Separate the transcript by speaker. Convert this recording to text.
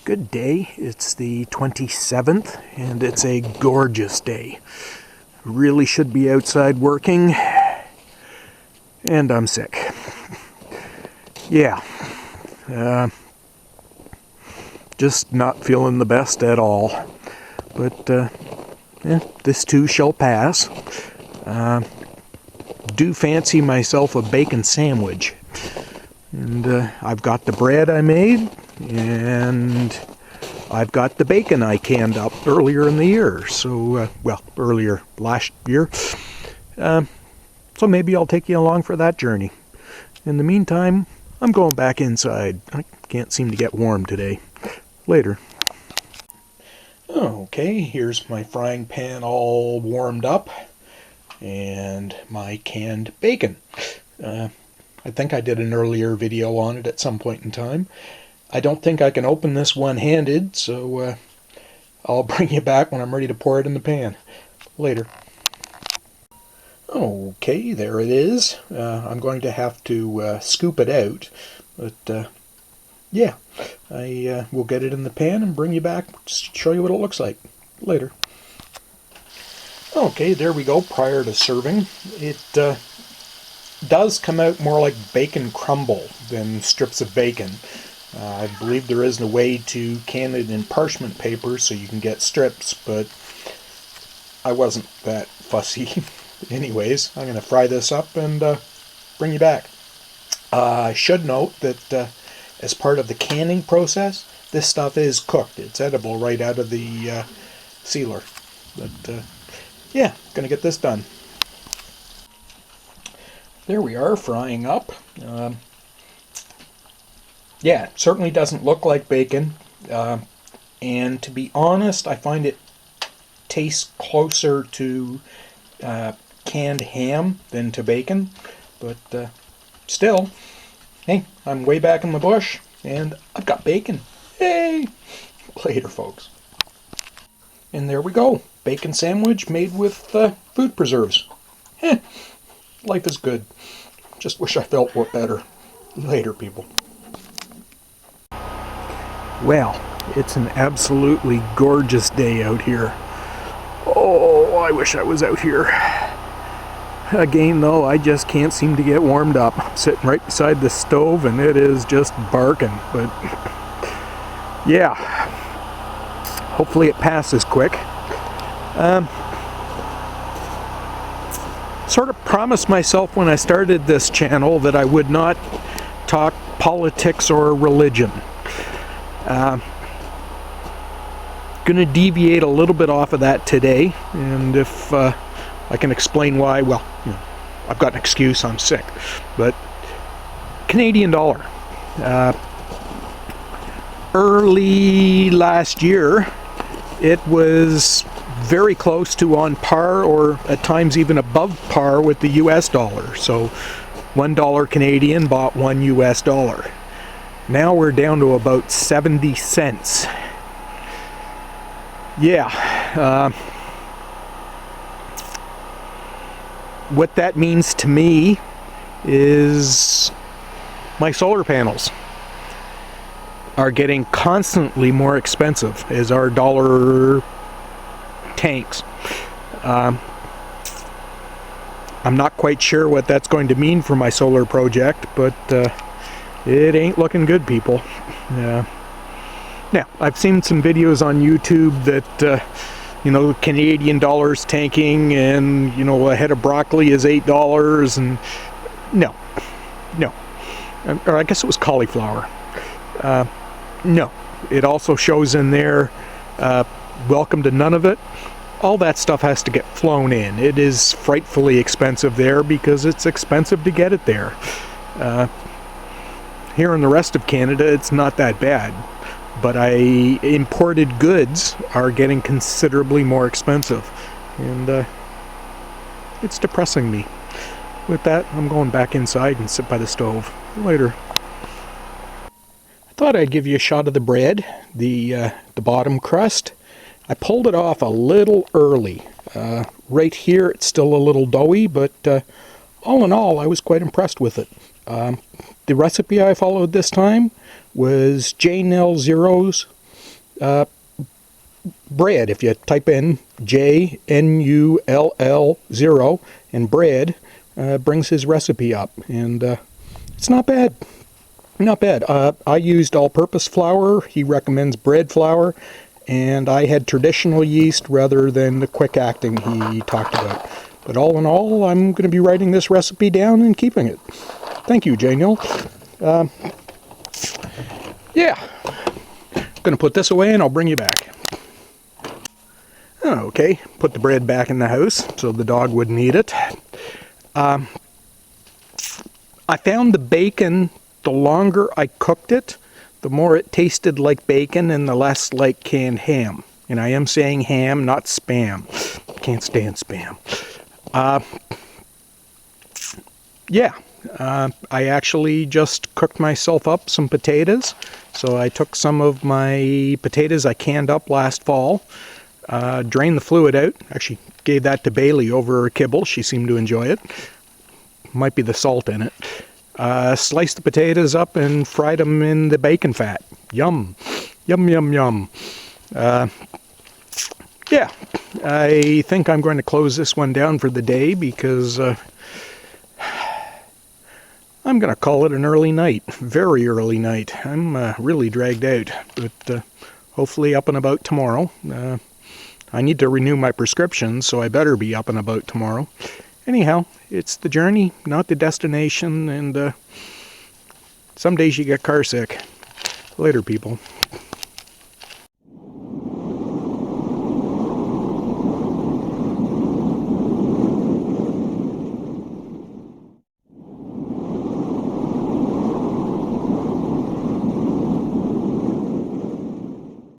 Speaker 1: Good day. It's the 27th and it's a gorgeous day. Really should be outside working and I'm sick. Yeah. Just not feeling the best at all. But this too shall pass. Do fancy myself a bacon sandwich. And I've got the bread I made, and I've got the bacon I canned up earlier in the year. So, earlier last year. So maybe I'll take you along for that journey. In the meantime, I'm going back inside. I can't seem to get warm today. Later. Okay, here's my frying pan all warmed up. And my canned bacon. I think I did an earlier video on it at some point in time. I don't think I can open this one-handed, so I'll bring you back when I'm ready to pour it in the pan. Later. Okay, there it is. I'm going to have to scoop it out, but yeah, I will get it in the pan and bring you back to show you what it looks like. Later. Okay, there we go, prior to serving. It does come out more like bacon crumble than strips of bacon. I believe there is a way to can it in parchment paper so you can get strips, but I wasn't that fussy. Anyways, I'm going to fry this up and bring you back. I should note that as part of the canning process, this stuff is cooked. It's edible right out of the sealer. But yeah, going to get this done. There we are, frying up. Yeah, it certainly doesn't look like bacon. And to be honest, I find it tastes closer to canned ham than to bacon. But still, hey, I'm way back in the bush, and I've got bacon. Hey! Later, folks. And there we go. Bacon sandwich made with food preserves. Heh. Life is good. Just wish I felt better. Later, people. Well, it's an absolutely gorgeous day out here. Oh, I wish I was out here. Again, though, I just can't seem to get warmed up. I'm sitting right beside the stove and it is just barking. But, yeah. Hopefully it passes quick. Sort of promised myself when I started this channel that I would not talk politics or religion. Gonna deviate a little bit off of that today, and if I can explain why, well, you know, I've got an excuse, I'm sick. But Canadian dollar. Early last year, it was very close to on par, or at times even above par with the US dollar. So $1 Canadian bought $1 US dollar. Now we're down to about 70 cents. Yeah. What that means to me is my solar panels are getting constantly more expensive as our dollar tanks. I'm not quite sure what that's going to mean for my solar project, but it ain't looking good, people. Now, I've seen some videos on YouTube that, you know, Canadian dollars tanking and, you know, a head of broccoli is $8 and no. Or I guess it was cauliflower. No. It also shows in there, welcome to none of it. All that stuff has to get flown in. It is frightfully expensive there because it's expensive to get it there. Here in the rest of Canada, it's not that bad. But imported goods are getting considerably more expensive. And it's depressing me. With that, I'm going back inside and sit by the stove. Later. I thought I'd give you a shot of the bread, the bottom crust. I pulled it off a little early. Right here it's still a little doughy, but all in all I was quite impressed with it. The recipe I followed this time was J-Nel Zero's bread. If you type in JNULL0 and bread, brings his recipe up, and it's not bad. Not bad. I used all-purpose flour. He recommends bread flour, and I had traditional yeast rather than the quick-acting he talked about. But all in all, I'm going to be writing this recipe down and keeping it. Thank you, Janiel. Yeah. Going to put this away, and I'll bring you back. Okay, put the bread back in the house so the dog wouldn't eat it. I found the bacon, the longer I cooked it, the more it tasted like bacon and the less like canned ham. And I am saying ham, not spam. Can't stand spam. I actually just cooked myself up some potatoes. So I took some of my potatoes I canned up last fall, drained the fluid out. Actually gave that to Bailey over kibble. She seemed to enjoy it. Might be the salt in it. Sliced the potatoes up and fried them in the bacon fat. Yum. Yum, yum, yum. Yeah, I think I'm going to close this one down for the day because I'm going to call it an early night. Very early night. I'm really dragged out, but hopefully up and about tomorrow. I need to renew my prescription, so I better be up and about tomorrow. Anyhow, it's the journey, not the destination, and some days you get car sick. Later, people.